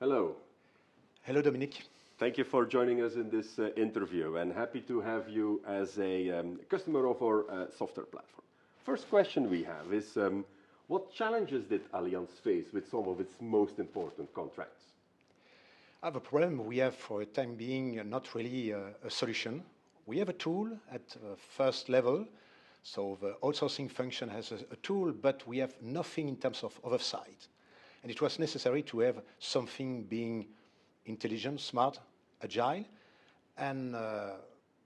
Hello. Hello, Dominique. Thank you for joining us in this interview, and happy to have you as a customer of our software platform. First question we have is, what challenges did Allianz face with some of its most important contracts? The problem we have for the time being not really a solution. We have a tool at first level, so the outsourcing function has a tool, but we have nothing in terms of oversight. And it was necessary to have something being intelligent, smart, agile, and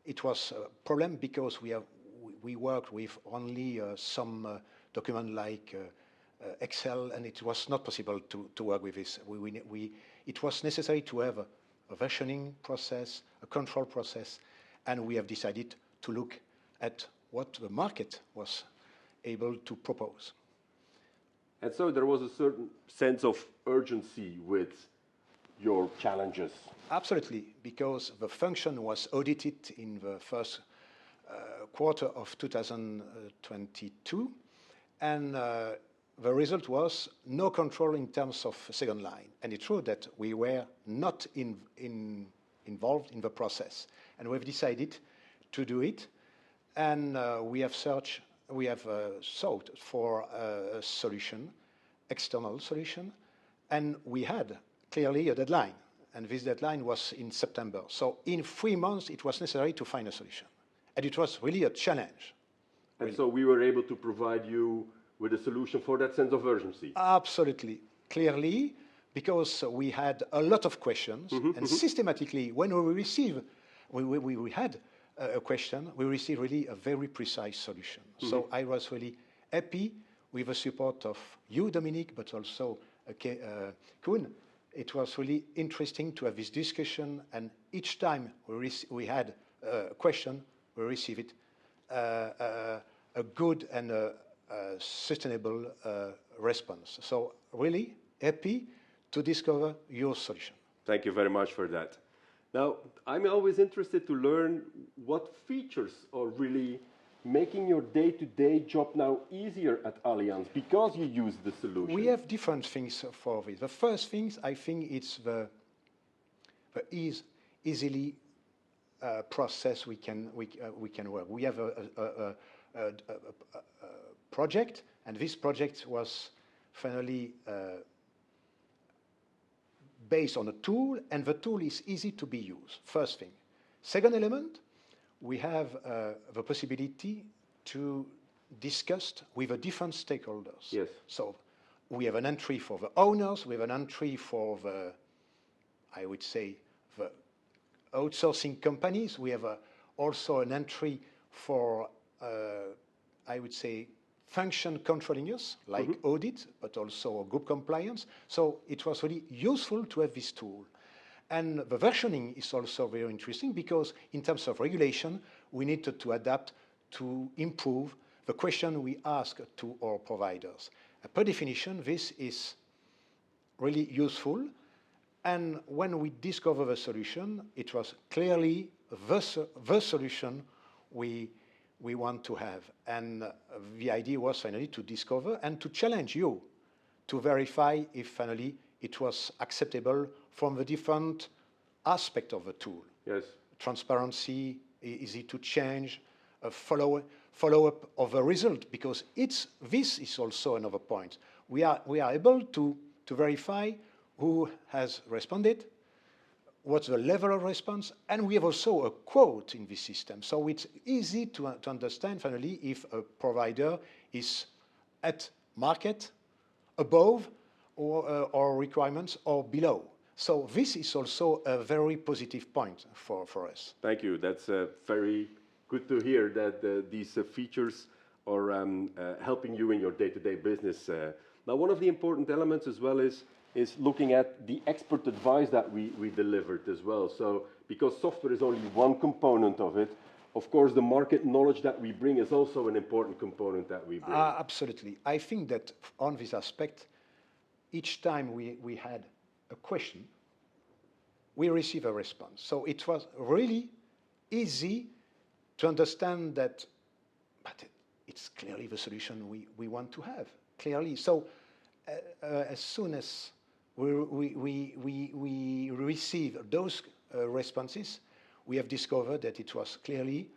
it was a problem because we worked with only some document like Excel, and it was not possible to work with this. It was necessary to have a versioning process, a control process, and we have decided to look at what the market was able to propose. And so there was a certain sense of urgency with your challenges. Absolutely, because the function was audited in the first quarter of 2022, and the result was no control in terms of second line. And it's true that we were not involved in the process, and we've decided to do it, and we have sought for a solution, external solution, and we had clearly a deadline, and this deadline was in September. So in 3 months, it was necessary to find a solution, and it was really a challenge. And so we were able to provide you with a solution for that sense of urgency. Absolutely, clearly, because we had a lot of questions, and systematically, when we had a question, we received really a very precise solution. So I was really happy with the support of you, Dominique, but also Koen. It was really interesting to have this discussion, and each time we had a question, we received it a good and a sustainable response. So really happy to discover your solution. Thank you very much for that. Now, I'm always interested to learn what features are really making your day-to-day job now easier at Allianz because you use the solution. We have different things for this. The first things, I think, it's the easily process we can work. We have a project, and this project was finally based on a tool, and the tool is easy to be used, first thing. Second element, we have the possibility to discuss with the different stakeholders. Yes. So we have an entry for the owners, we have an entry for the, I would say, the outsourcing companies. We have also an entry for, I would say, function controlling us, like audit, but also group compliance. So it was really useful to have this tool. And the versioning is also very interesting because in terms of regulation, we needed to adapt to improve the question we ask to our providers. Per definition, this is really useful. And when we discover the solution, it was clearly the solution we want to have. And the idea was finally to discover and to challenge you to verify if finally it was acceptable from the different aspects of the tool. Yes. Transparency, easy to change, a follow-up of the result, because this is also another point. We are able to verify who has responded, what's the level of response, and we have also a quote in this system. So it's easy to understand finally if a provider is at market, above, or requirements, or below. So this is also a very positive point for us. Thank you. That's very good to hear that these features are helping you in your day-to-day business. Now, one of the important elements as well is looking at the expert advice that we delivered as well. So because software is only one component of it, of course, the market knowledge that we bring is also an important component that we bring. Absolutely. I think that on this aspect, each time we had a question, we receive a response. So it was really easy to understand that, but it's clearly the solution we want to have, clearly. So as soon as we receive those responses. We have discovered that it was clearly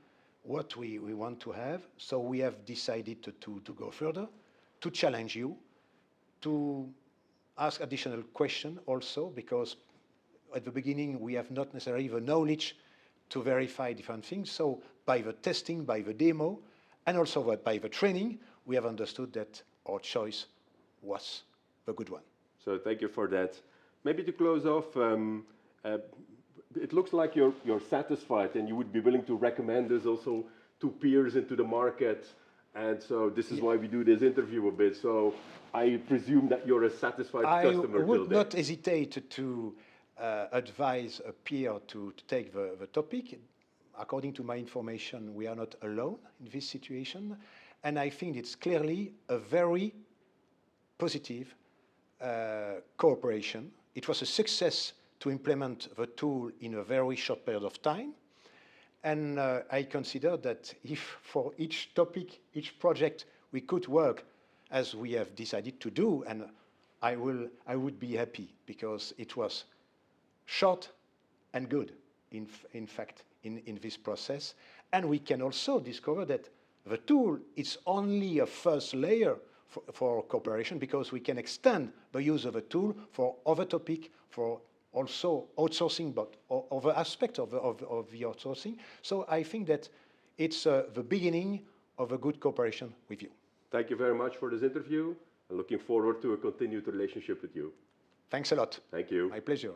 what we want to have. So we have decided to go further, to challenge you, to ask additional questions also, because at the beginning we have not necessarily the knowledge to verify different things. So by the testing, by the demo, and also by the training, we have understood that our choice was the good one. So thank you for that. Maybe to close off, it looks like you're satisfied and you would be willing to recommend us also to peers into the market. And so this is why we do this interview a bit. So I presume that you're a satisfied customer. I would not hesitate to advise a peer to take the topic. According to my information, we are not alone in this situation. And I think it's clearly a very positive cooperation. It was a success to implement the tool in a very short period of time. And I consider that if for each topic, each project, we could work as we have decided to do, and I would be happy, because it was short and good, in fact, in this process. And we can also discover that the tool is only a first layer for cooperation, because we can extend the use of a tool for other topics, for also outsourcing, but other aspects of the outsourcing. So I think that it's the beginning of a good cooperation with you. Thank you very much for this interview. I'm looking forward to a continued relationship with you. Thanks a lot. Thank you. My pleasure.